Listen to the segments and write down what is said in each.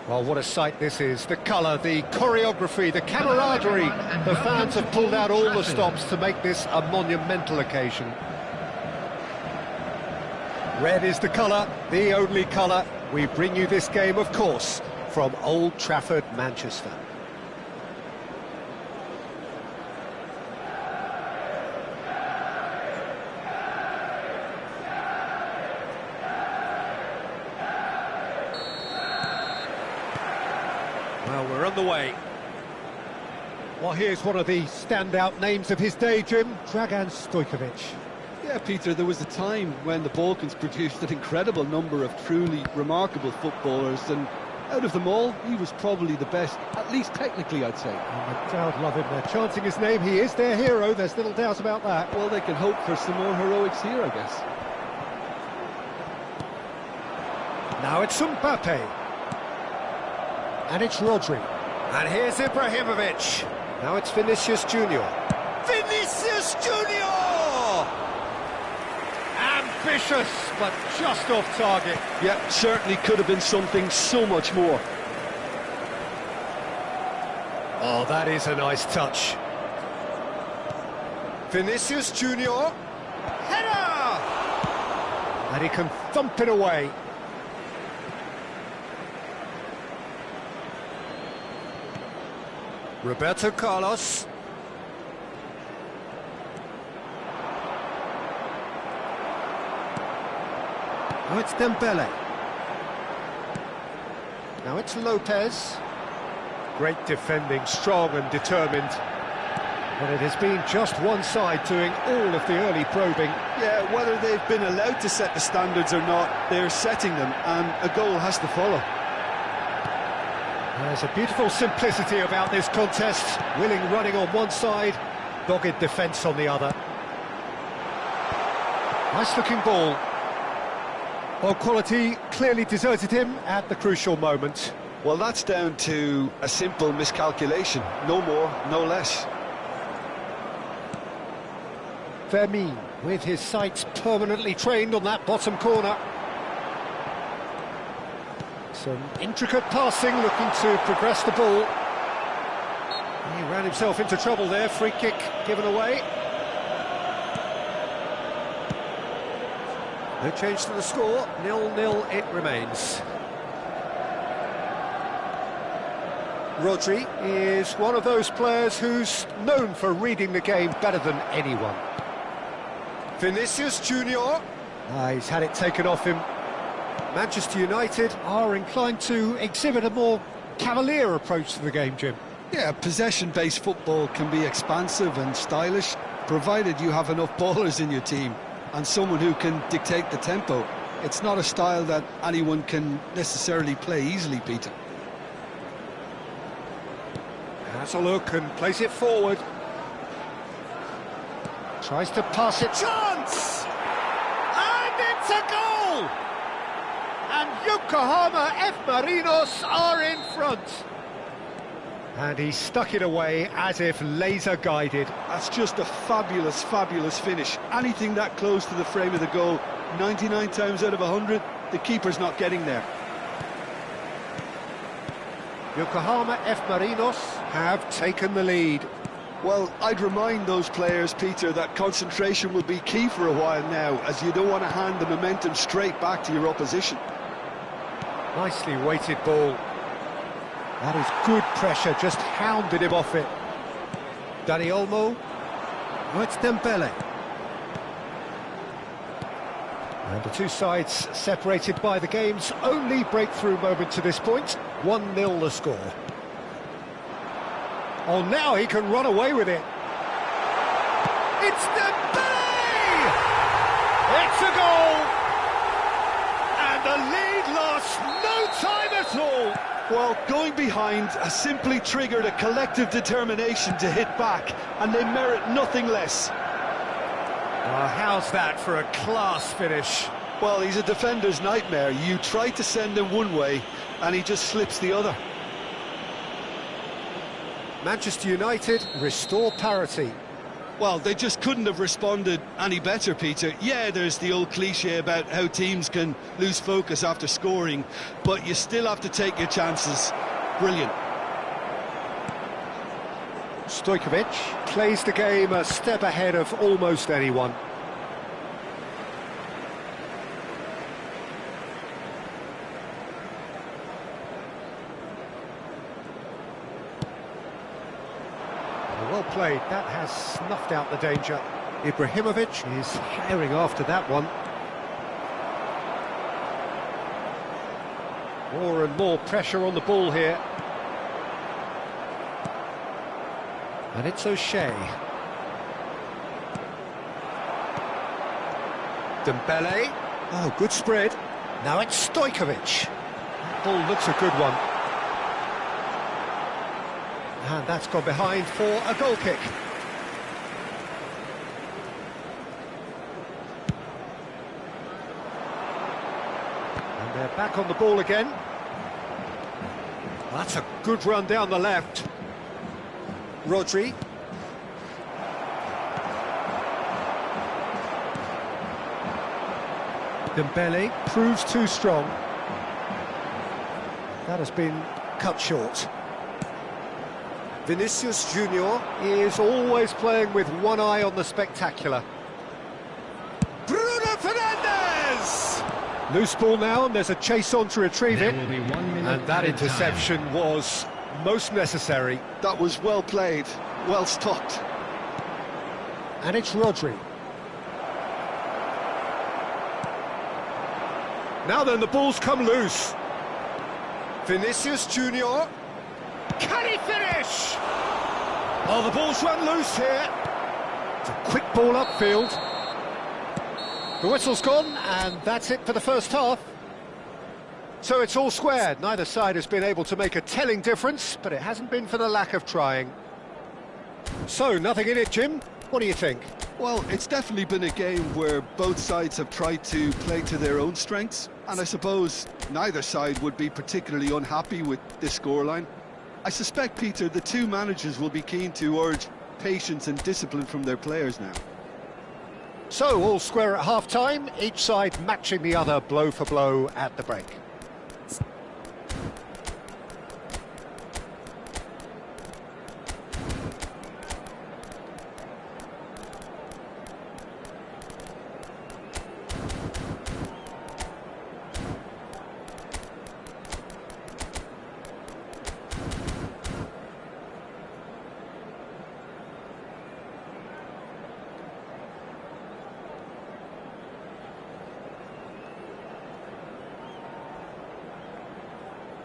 Well, what a sight this is. The colour, the choreography, the camaraderie. The fans have pulled out all the stops to make this a monumental occasion. Red is the colour, the only colour. We bring you this game, of course, from Old Trafford, Manchester. Well, we're on the way. Well, here's one of the standout names of his day, Jim, Dragan Stojkovic. Yeah, Peter, there was a time when the Balkans produced an incredible number of truly remarkable footballers, and out of them all, he was probably the best, at least technically, I'd say. And the crowd love him. They're chanting his name. He is their hero, there's little doubt about that. Well, they can hope for some more heroics here, I guess. Now it's Mbappe. And it's Rodri. And here's Ibrahimovic. Now it's Vinicius Junior. Vinicius Junior! Ambitious, but just off target. Yeah, certainly could have been something so much more. Oh, that is a nice touch. Vinicius Junior. Header! And he can thump it away. Roberto Carlos. Now it's Dembele. Now it's Lopez. Great defending, strong and determined. But it has been just one side doing all of the early probing. Yeah, whether they've been allowed to set the standards or not, they're setting them, and a goal has to follow. There's a beautiful simplicity about this contest. Willing running on one side, dogged defence on the other. Nice looking ball. Well, quality clearly deserted him at the crucial moment. Well, that's down to a simple miscalculation. No more, no less. Vermin, with his sights permanently trained on that bottom corner. Some intricate passing, looking to progress the ball. He ran himself into trouble there, free kick given away. No change to the score, 0-0 it remains. Rodri is one of those players who's known for reading the game better than anyone. Vinicius Junior. He's had it taken off him. Manchester United are inclined to exhibit a more cavalier approach to the game, Jim. Yeah, possession-based football can be expansive and stylish, provided you have enough ballers in your team and someone who can dictate the tempo. It's not a style that anyone can necessarily play easily, Peter. Has a look and plays it forward. Tries to pass it. Chance! And it's a goal! And Yokohama F. Marinos are in front. And he stuck it away as if laser-guided. That's just a fabulous, fabulous finish. Anything that close to the frame of the goal, 99 times out of 100, the keeper's not getting there. Yokohama F. Marinos have taken the lead. Well, I'd remind those players, Peter, that concentration will be key for a while now, as you don't want to hand the momentum straight back to your opposition. Nicely weighted ball. That is good pressure, just hounded him off it. Dani Olmo. Oh, it's Dembele. And the two sides separated by the game's only breakthrough moment to this point. 1-0 the score. Oh, now he can run away with it. It's Dembele! It's a goal! And the lead lost no time at all. Well, going behind has simply triggered a collective determination to hit back, and they merit nothing less. How's that for a class finish? Well, he's a defender's nightmare. You try to send him one way, and he just slips the other. Manchester United restore parity. Well, they just couldn't have responded any better, Peter. Yeah, there's the old cliche about how teams can lose focus after scoring, but you still have to take your chances. Brilliant. Stojkovic plays the game a step ahead of almost anyone. Well played, that has snuffed out the danger. Ibrahimovic is herring after that one. More and more pressure on the ball here. And it's O'Shea. Dembele. Oh, good spread. Now it's Stojkovic. That ball looks a good one. And that's gone behind for a goal kick. And they're back on the ball again. That's a good run down the left. Rodri. Dembele proves too strong. That has been cut short. Vinicius Junior is always playing with one eye on the spectacular. Bruno Fernandes! Loose ball now, and there's a chase on to retrieve it. And that interception was most necessary. That was well played, well stopped. And it's Rodri. Now then, the ball's come loose. Vinicius Junior. Can he finish? Oh, the ball's run loose here. It's a quick ball upfield. The whistle's gone, and that's it for the first half. So it's all squared. Neither side has been able to make a telling difference, but it hasn't been for the lack of trying. So, nothing in it, Jim. What do you think? Well, it's definitely been a game where both sides have tried to play to their own strengths, and I suppose neither side would be particularly unhappy with this scoreline. I suspect, Peter, the two managers will be keen to urge patience and discipline from their players now. So, all square at half-time, each side matching the other blow for blow at the break.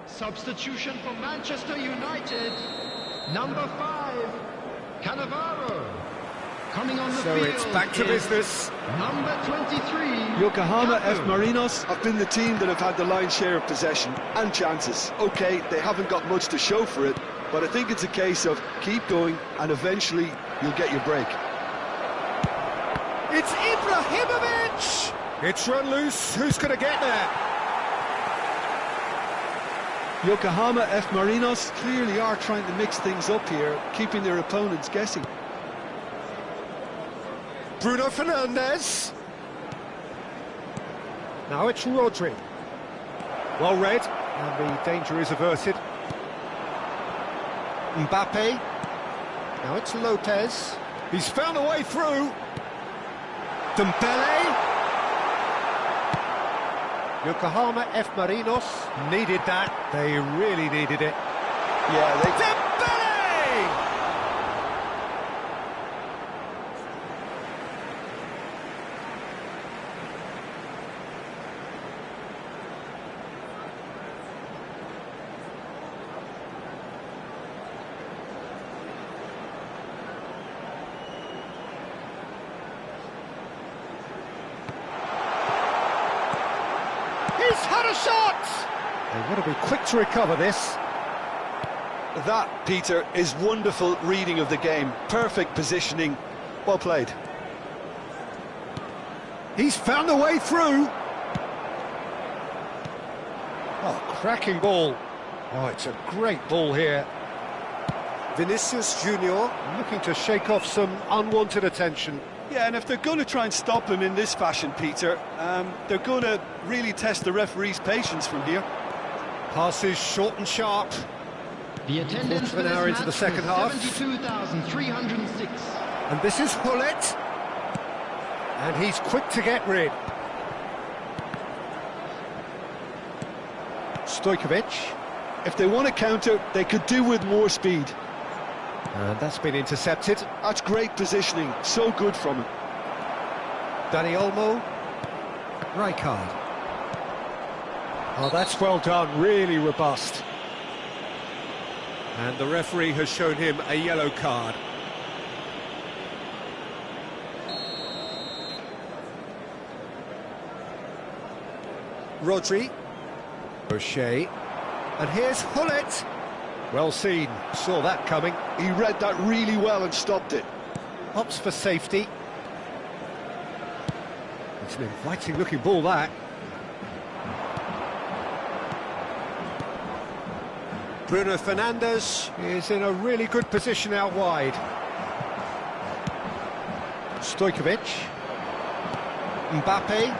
Substitution for Manchester United, number 5, Cannavaro. Coming on the field. So it's back to business. Number 23. Yokohama F. Kapu. Marinos have been the team that have had the lion's share of possession and chances. OK, they haven't got much to show for it, but I think it's a case of keep going and eventually you'll get your break. It's Ibrahimovic! It's run loose. Who's going to get there? Yokohama F. Marinos clearly are trying to mix things up here, keeping their opponents guessing. Bruno Fernandes. Now it's Rodri. Well read, and the danger is averted. Mbappe. Now it's Lopez. He's found a way through. Dembele. Yokohama F. Marinos needed that. They really needed it. Yeah, they... Dembele! He's had a shot! They want to be quick to recover this. That, Peter, is wonderful reading of the game. Perfect positioning. Well played. He's found a way through. Oh, cracking ball. Oh, it's a great ball here. Vinicius Junior looking to shake off some unwanted attention. Yeah, and if they're going to try and stop him in this fashion, Peter, they're going to really test the referee's patience from here. Passes short and sharp. The attendance for an hour into the second half. 72,306. And this is Hullet. And he's quick to get rid. Stojkovic. If they want to counter, they could do with more speed. And that's been intercepted. That's great positioning, so good from him. Dani Olmo. Rijkaard. Oh, that's well done, really robust. And the referee has shown him a yellow card. Rodri. O'Shea. And here's Hullet. Well seen, saw that coming. He read that really well and stopped it. Opts for safety. It's an inviting looking ball, that. Bruno Fernandes is in a really good position out wide. Stojkovic. Mbappe.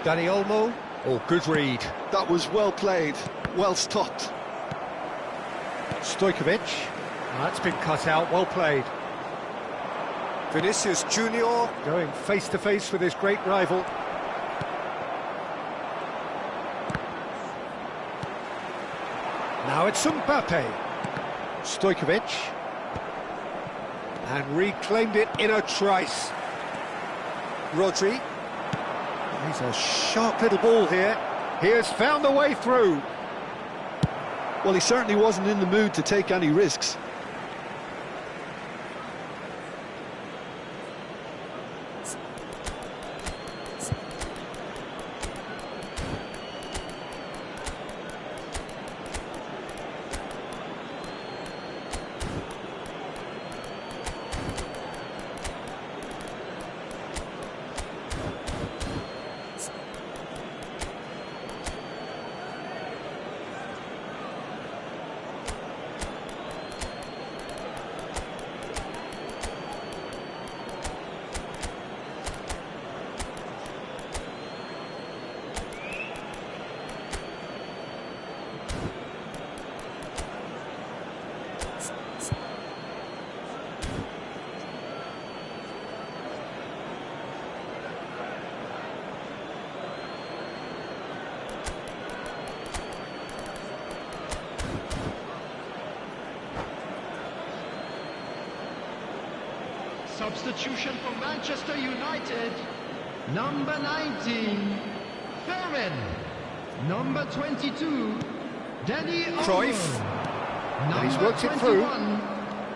Dani Olmo. Oh, good read. That was well played, well stopped. Stojkovic. That's been cut out, well played. Vinicius Junior going face to face with his great rival. Now it's Mbappe. Stojkovic. And reclaimed it in a trice. Rodri. He's a sharp little ball here. He has found the way through. Well, he certainly wasn't in the mood to take any risks. Substitution for Manchester United. Number 19, Fermin. Number 22, Dani Cruyff. Number He's worked it through. 21,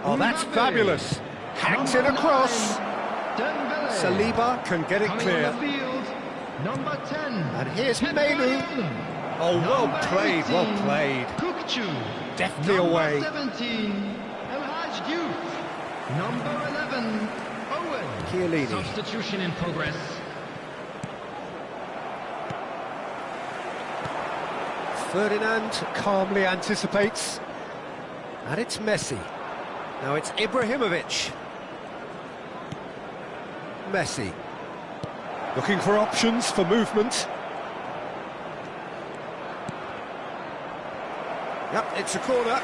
Oh, that's Mbappe. fabulous. Hacks it Number across. 9, Dembele. Saliba can get it Coming clear. on the field, number 10. And here's Ken Melu. Bayern. Oh, well Number played, 18, well played. Kukçu. Deftly Number away. 17, El Hadj Diouf. Number 11, Owen. Chiellini. Substitution in progress. Ferdinand calmly anticipates. And it's Messi. Now it's Ibrahimovic. Messi. Looking for options for movement. Yep, it's a corner.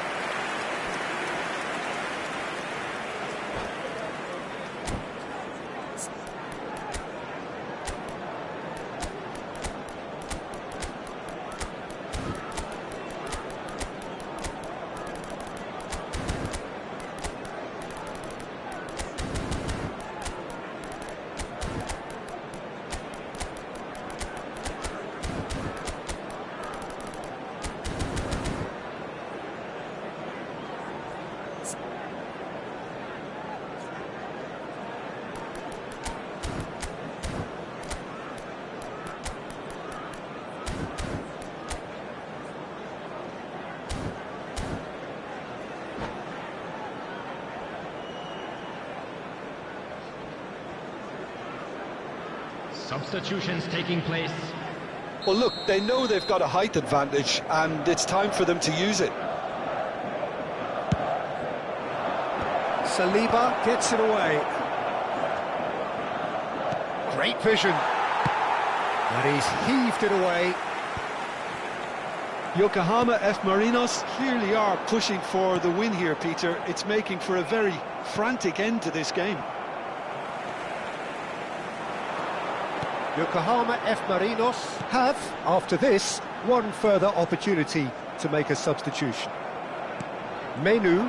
Substitutions taking place. Well, look, they know they've got a height advantage, and it's time for them to use it. Saliba gets it away. Great vision. And he's heaved it away. Yokohama F. Marinos clearly are pushing for the win here, Peter. It's making for a very frantic end to this game. Yokohama F. Marinos have, after this, one further opportunity to make a substitution. Menu.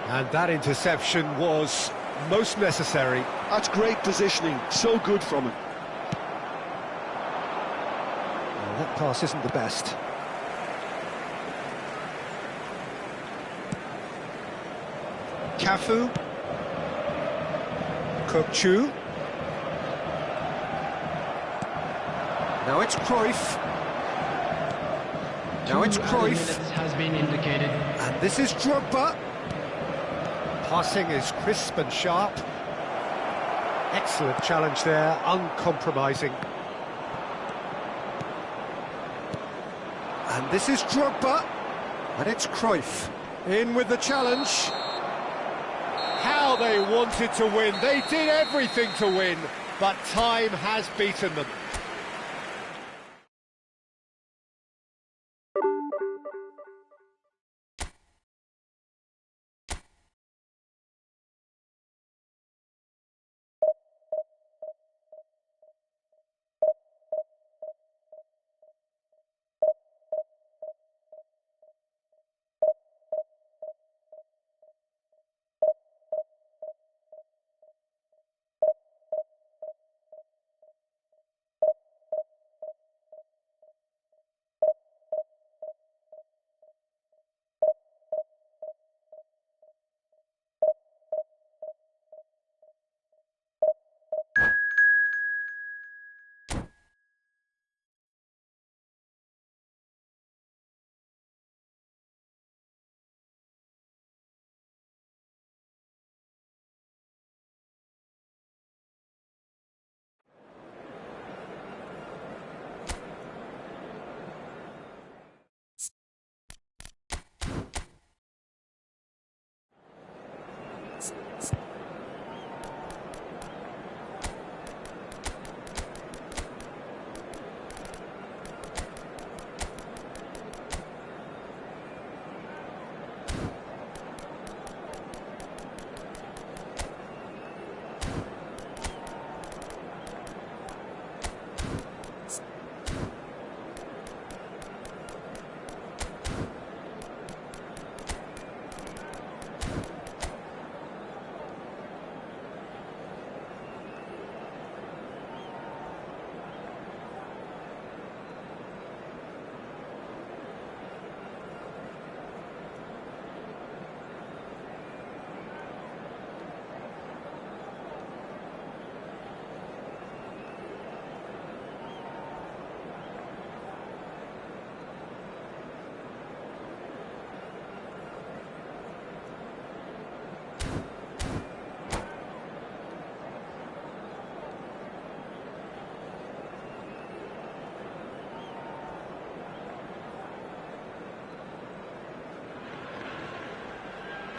And that interception was most necessary. That's great positioning, so good from him. Well, that pass isn't the best. Cafu. Kokchu. Now it's Cruyff. Now it's Cruyff. Has been indicated. And this is Drogba. Passing is crisp and sharp. Excellent challenge there, uncompromising. And this is Drogba. And it's Cruyff. In with the challenge. How they wanted to win. They did everything to win, but time has beaten them.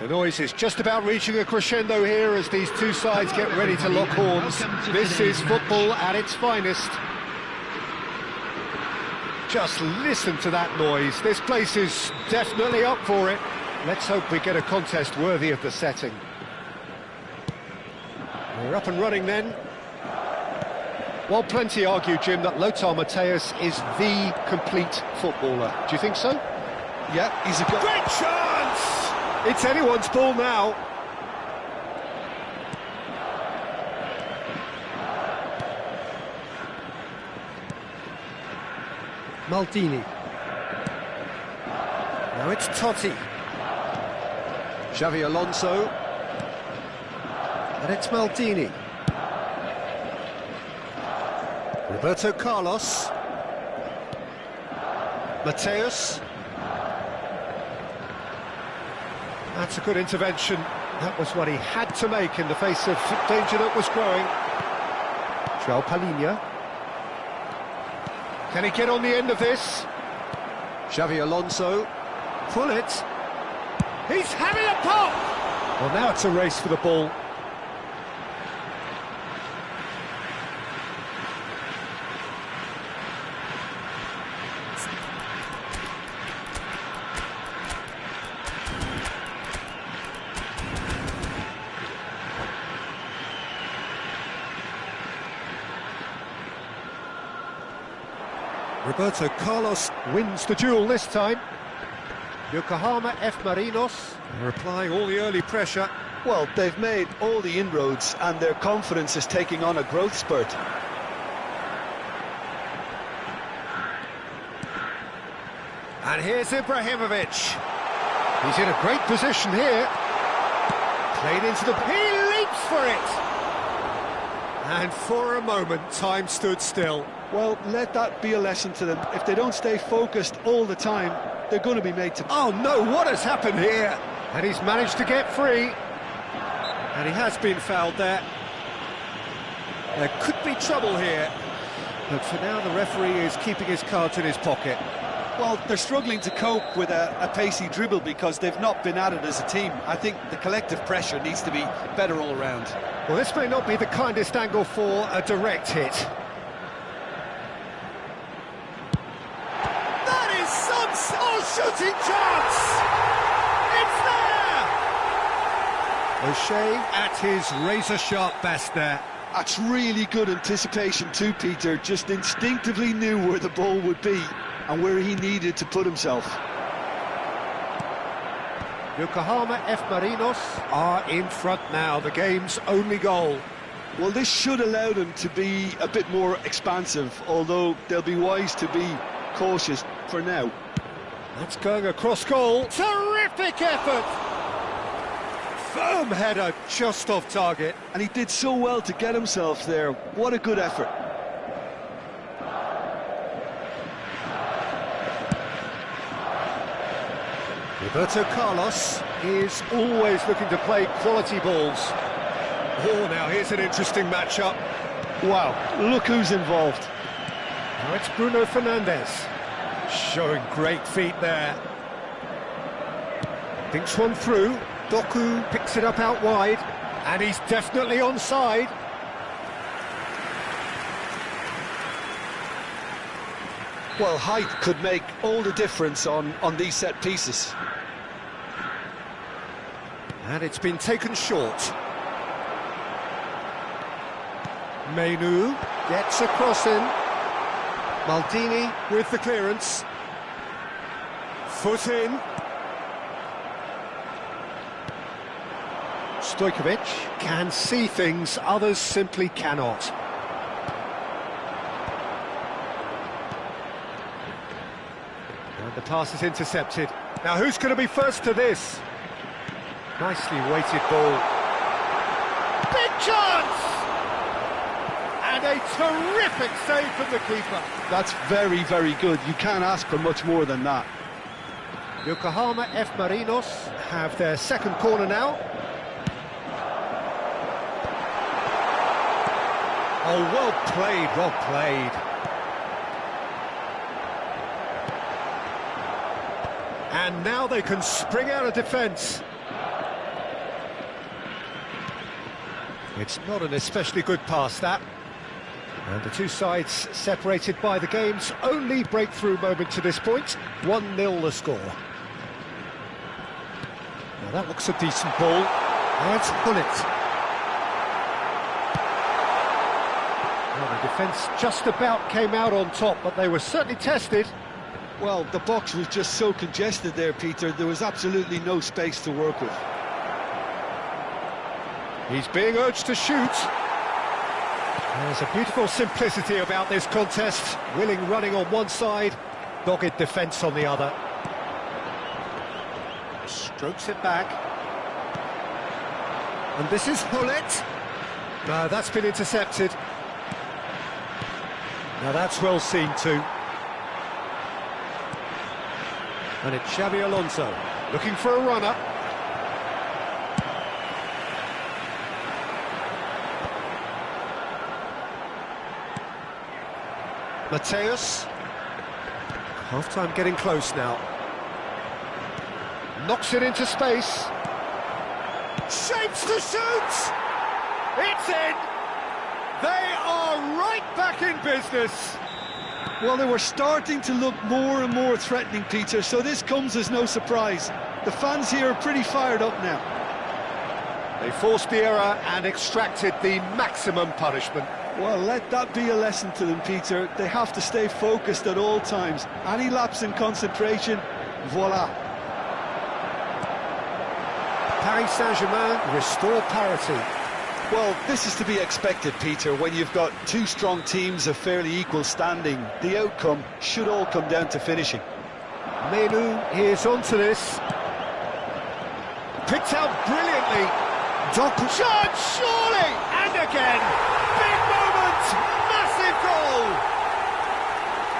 The noise is just about reaching a crescendo here as these two sides get ready to lock horns. This is football at its finest. Just listen to that noise. This place is definitely up for it. Let's hope we get a contest worthy of the setting. We're up and running then. Well, plenty argue, Jim, that Lothar Matthäus is the complete footballer. Do you think so? Yeah, he's a great chance! It's anyone's ball now. Maldini. Now it's Totti. Xavi Alonso. And it's Maldini. Roberto Carlos. Matthäus. That's a good intervention. That was what he had to make in the face of danger that was growing. João Palhinha. Can he get on the end of this? Xavi Alonso. Pull it. He's having a pop! Well, now it's a race for the ball. Roberto Carlos wins the duel this time. Yokohama F. Marinos are applying all the early pressure. Well, they've made all the inroads and their confidence is taking on a growth spurt. And here's Ibrahimovic. He's in a great position here. Played into the... He leaps for it! And for a moment, time stood still. Well, let that be a lesson to them. If they don't stay focused all the time, they're going to be made to... Oh no, what has happened here? And he's managed to get free. And he has been fouled there. There could be trouble here. But for now, the referee is keeping his cards in his pocket. Well, they're struggling to cope with a pacey dribble because they've not been at it as a team. I think the collective pressure needs to be better all around. Well, this may not be the kindest angle for a direct hit. That is some shooting chance! It's there! O'Shea at his razor-sharp best there. That's really good anticipation too, Peter. Just instinctively knew where the ball would be and where he needed to put himself. Yokohama F. Marinos are in front now, the game's only goal. Well, this should allow them to be a bit more expansive, although they'll be wise to be cautious for now. That's going across goal. Terrific effort! Firm header, just off target. And he did so well to get himself there. What a good effort. Roberto Carlos is always looking to play quality balls. Oh, now here's an interesting matchup. Wow, look who's involved. Now it's Bruno Fernandes, showing great feet there. Thinks one through, Doku picks it up out wide, and he's definitely onside. Well, height could make all the difference on these set pieces. And it's been taken short. Menu gets a cross in. Maldini with the clearance. Foot in. Stojkovic can see things others simply cannot. And the pass is intercepted. Now who's going to be first to this? Nicely weighted ball. Big chance! And a terrific save from the keeper. That's very, very good. You can't ask for much more than that. Yokohama F. Marinos have their second corner now. Oh, well played, well played. And now they can spring out of defence. It's not an especially good pass, that. And the two sides separated by the game's only breakthrough moment to this point. 1-0 the score. Now that looks a decent ball. Now it's Hullet. Well, the defence just about came out on top, but they were certainly tested. Well, the box was just so congested there, Peter. There was absolutely no space to work with. He's being urged to shoot. There's a beautiful simplicity about this contest. Willing running on one side, dogged defence on the other. Strokes it back. And this is Hullet. No, that's been intercepted. Now that's well seen too. And it's Xabi Alonso looking for a runner. Mateus. Half-time getting close now. Knocks it into space. Shapes to shoot! It's in! They are right back in business! Well, they were starting to look more and more threatening, Peter, so this comes as no surprise. The fans here are pretty fired up now. They forced the error and extracted the maximum punishment. Well, let that be a lesson to them, Peter. They have to stay focused at all times. Any lapse in concentration, voila. Paris Saint-Germain restore parity. Well, this is to be expected, Peter. When you've got two strong teams of fairly equal standing, the outcome should all come down to finishing. Menu is onto this. Picked out brilliantly. Shot, surely! And again! Big moment! Massive goal!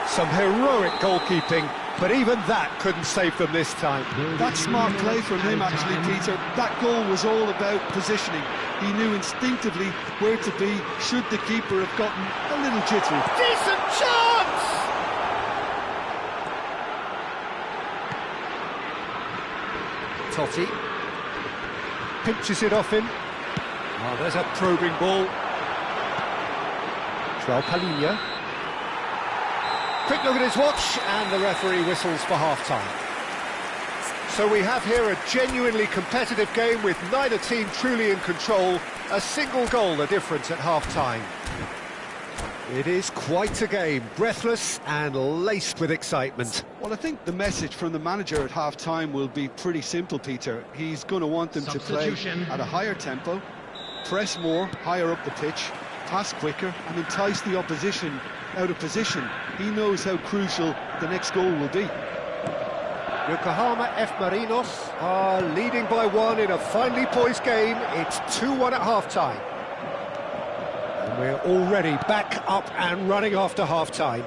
Some heroic goalkeeping, but even that couldn't save them this time. That's smart play from him, actually, Peter. That goal was all about positioning. He knew instinctively where to be should the keeper have gotten a little jittery. Decent chance! Totti pinches it off him. Oh, there's a probing ball. Palinha. Quick look at his watch, and the referee whistles for half-time. So we have here a genuinely competitive game with neither team truly in control. A single goal the difference at half-time. It is quite a game, breathless and laced with excitement. Well, I think the message from the manager at half-time will be pretty simple, Peter. He's going to want them to play at a higher tempo, press more, higher up the pitch, pass quicker and entice the opposition out of position. He knows how crucial the next goal will be. Yokohama F. Marinos are leading by one in a finely poised game. It's 2-1 at half-time. And we're already back up and running after half-time.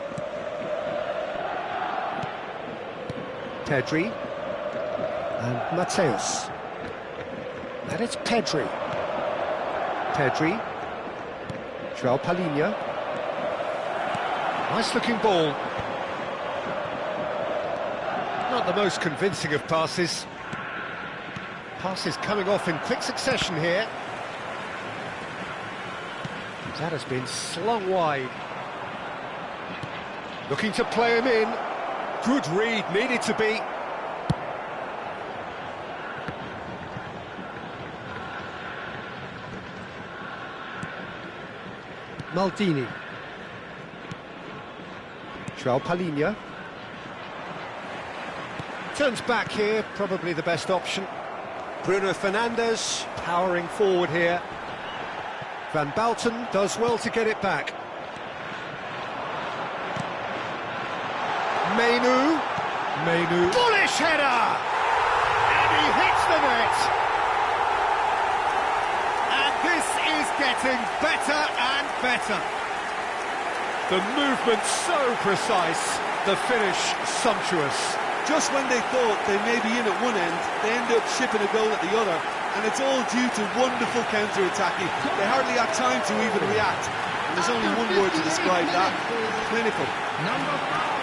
Pedri and Mateus. And it's Pedri. Pedri. Palinha. Nice-looking ball. Not the most convincing of passes. Passes coming off in quick succession here. That has been slung wide. Looking to play him in. Good read, needed to be. Maldini. Palinha. Turns back here, probably the best option. Bruno Fernandes powering forward here. Van Balten does well to get it back. Menu. Bullish header! And he hits the net! And this is getting better and better. The movement so precise, the finish sumptuous. Just when they thought they may be in at one end, they end up shipping a goal at the other, and it's all due to wonderful counter-attacking. They hardly had time to even react, and there's only one word to describe that: clinical. Number 5.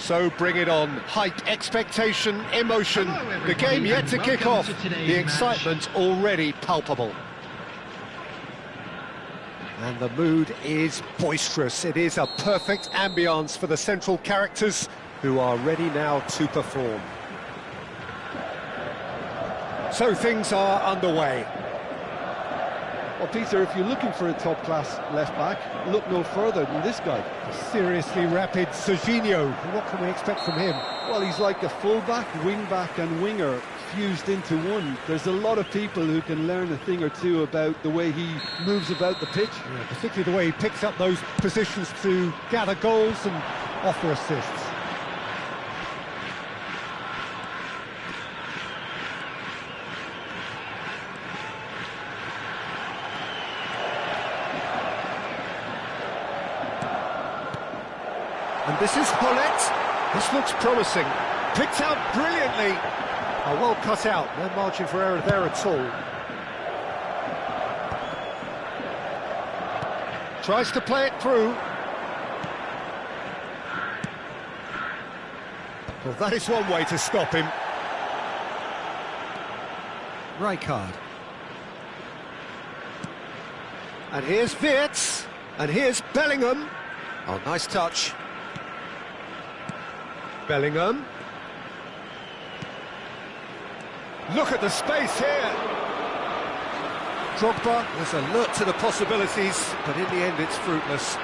So bring it on. Hype, expectation, emotion. The game yet to kick off. The excitement already palpable. And the mood is boisterous. It is a perfect ambience for the central characters who are ready now to perform. So things are underway. Well, Peter, if you're looking for a top-class left-back, look no further than this guy. Seriously rapid Serginho. What can we expect from him? Well, he's like a full-back, wing-back and winger fused into one. There's a lot of people who can learn a thing or two about the way he moves about the pitch. Yeah, particularly the way he picks up those positions to gather goals and offer assists. And this is Hollett. This looks promising. Picked out brilliantly. Oh, well cut out. No margin for error there at all. Tries to play it through. Well, that is one way to stop him. Rijkaard. And here's Wirtz. And here's Bellingham. Oh, nice touch. Bellingham. Look at the space here. Drogba was alert to the possibilities, but in the end it's fruitless.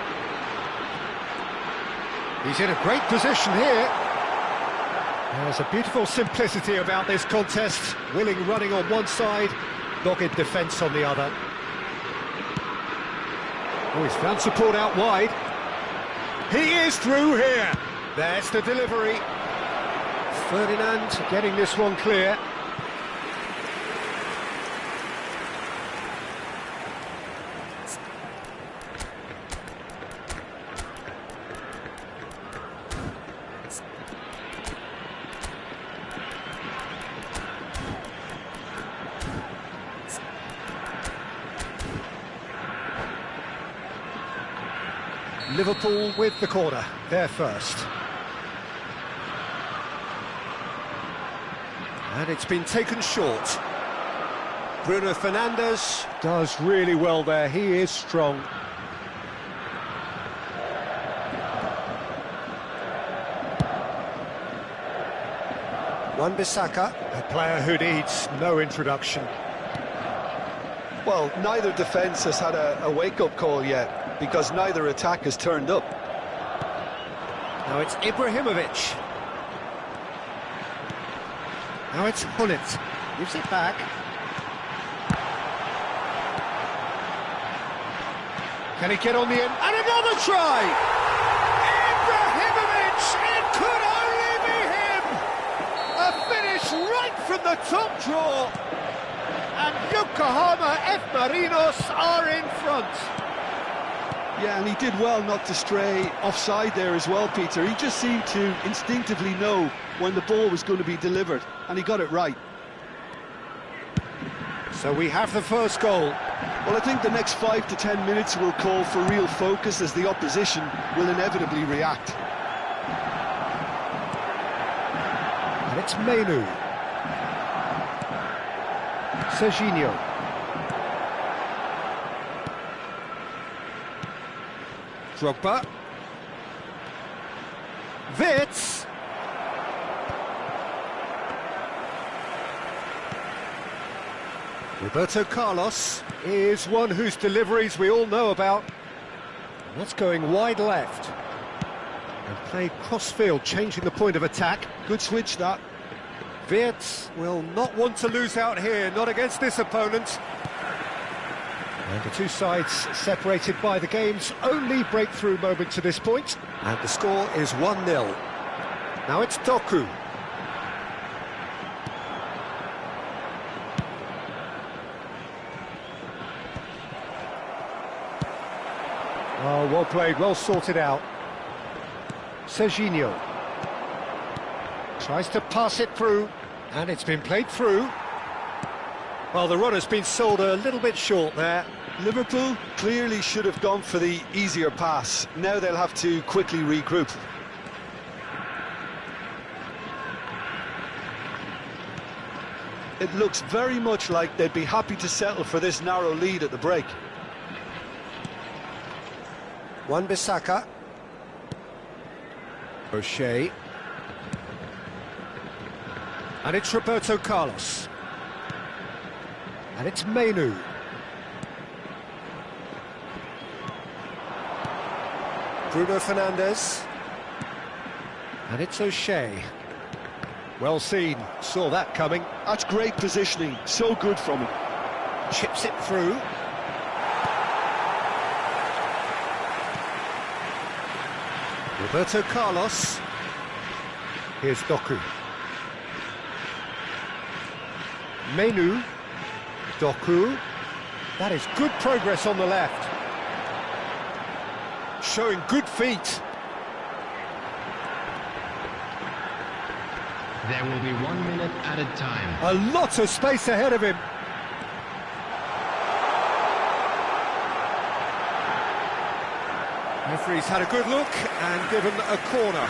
He's in a great position here. There's a beautiful simplicity about this contest. Willing running on one side, dogged defence on the other. Oh, he's found support out wide. He is through here. There's the delivery. Ferdinand getting this one clear. Liverpool with the corner, they're first. And it's been taken short. Bruno Fernandes does really well there, he is strong. Wan-Bissaka, a player who needs no introduction. Well, neither defence has had a wake-up call yet, because neither attack has turned up. Now it's Ibrahimovic. Now it's Hullet. Gives it back. Can he get on the end? And another try! Ibrahimovic! It could only be him! A finish right from the top draw! And Yokohama F. Marinos are in front. Yeah, and he did well not to stray offside there as well, Peter. He just seemed to instinctively know when the ball was going to be delivered, and he got it right. So we have the first goal. Well, I think the next 5 to 10 minutes will call for real focus, as the opposition will inevitably react. And it's Menu. Serginho. Drogba. Wirtz. Roberto Carlos is one whose deliveries we all know about. And that's going wide left. And played cross-field, changing the point of attack. Good switch, that. Wirtz will not want to lose out here, not against this opponent. And the two sides separated by the game's only breakthrough moment to this point. And the score is 1-0. Now it's Doku. Oh, well played, well sorted out. Serginho. Tries to pass it through, and it's been played through. Well, the runner's been sold a little bit short there. Liverpool clearly should have gone for the easier pass. Now they'll have to quickly regroup. It looks very much like they'd be happy to settle for this narrow lead at the break. Wan-Bissaka. O'Shea. And it's Roberto Carlos. And it's Menu. Bruno Fernandes. And it's O'Shea. Well seen, saw that coming. That's great positioning, so good from him. Chips it through. Roberto Carlos. Here's Doku. Menu. Doku. That is good progress on the left. Showing good feet. There will be 1 minute added time. A lot of space ahead of him. Referee's had a good look and given a corner.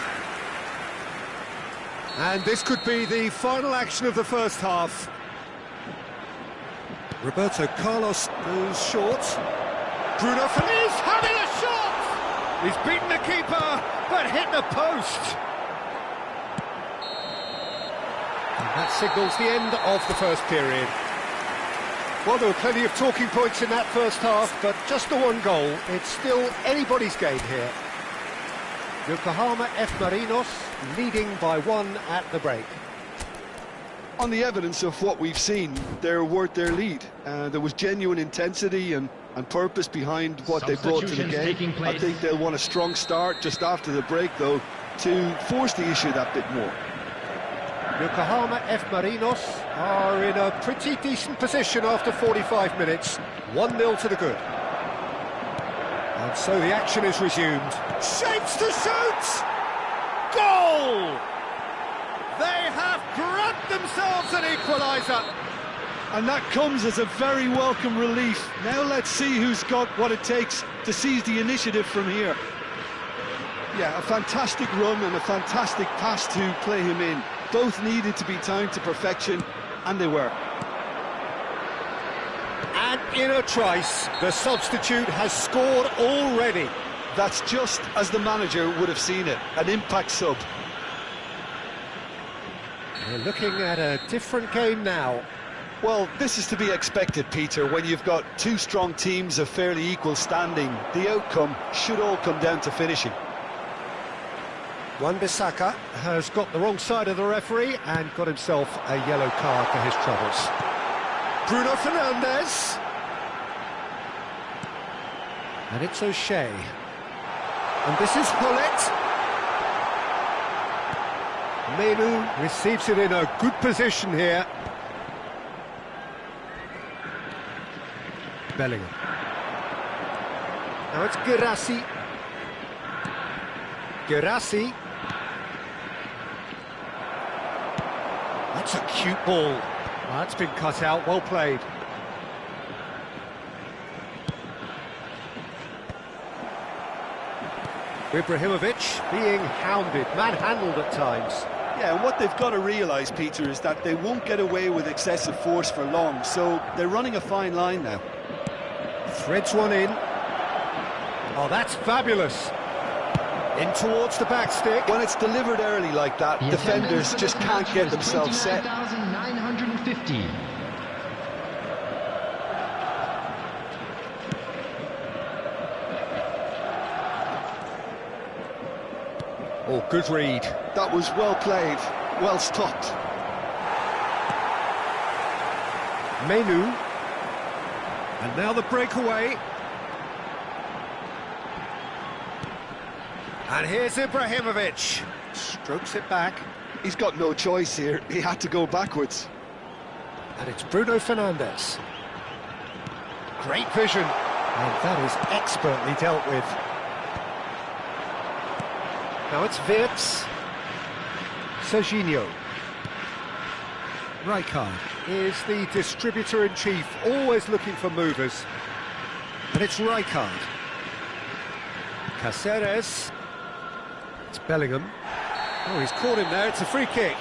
And this could be the final action of the first half. Roberto Carlos goes short. Bruno Fernandes having a shot! He's beaten the keeper, but hit the post. And that signals the end of the first period. Well, there were plenty of talking points in that first half, but just the one goal. It's still anybody's game here. Yokohama F. Marinos leading by 1 at the break. On the evidence of what we've seen, they're worth their lead. There was genuine intensity and purpose behind what they brought to the game. I think they'll want a strong start just after the break, though, to force the issue that bit more. Yokohama F. Marinos are in a pretty decent position after 45 minutes. 1-0 to the good. And so the action is resumed. Shapes to shoot! Goal! They have grabbed themselves an equaliser. And that comes as a very welcome relief. Now let's see who's got what it takes to seize the initiative from here. Yeah, a fantastic run and a fantastic pass to play him in. Both needed to be timed to perfection, and they were. And in a trice, the substitute has scored already. That's just as the manager would have seen it, an impact sub. We're looking at a different game now. Well, this is to be expected, Peter, when you've got two strong teams of fairly equal standing. The outcome should all come down to finishing. Wan-Bissaka has got the wrong side of the referee and got himself a yellow card for his troubles. Bruno Fernandes. And it's O'Shea. And this is Hullet. Menu receives it in a good position here. Bellingham. Now it's Girassi. Girassi. That's a cute ball. Well, that's been cut out, well played. Ibrahimovic being hounded, manhandled at times. Yeah, and what they've got to realise, Peter, is that they won't get away with excessive force for long, so they're running a fine line now. Threads one in. Oh, that's fabulous. In towards the back stick. When it's delivered early like that, defenders just can't get themselves set. 29,950. Oh, good read. That was well played, well stopped. Menu. And now the breakaway. And here's Ibrahimovic. Strokes it back. He's got no choice here. He had to go backwards. And it's Bruno Fernandes. Great vision. And that is expertly dealt with. Now it's Wirtz. Serginho. Rijkaard is the distributor-in-chief, always looking for movers. And it's Rijkaard. Caceres. It's Bellingham. Oh, he's caught him there, it's a free kick.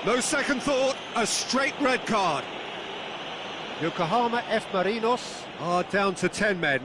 No second thought, a straight red card. Yokohama F. Marinos are down to 10 men.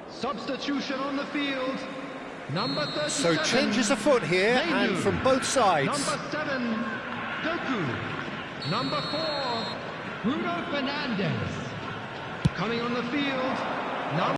Substitution on the field. Number 37. So changes afoot here, Mainu. and from both sides. Number 7, Doku. Number 4, Bruno Fernandes. Coming on the field, number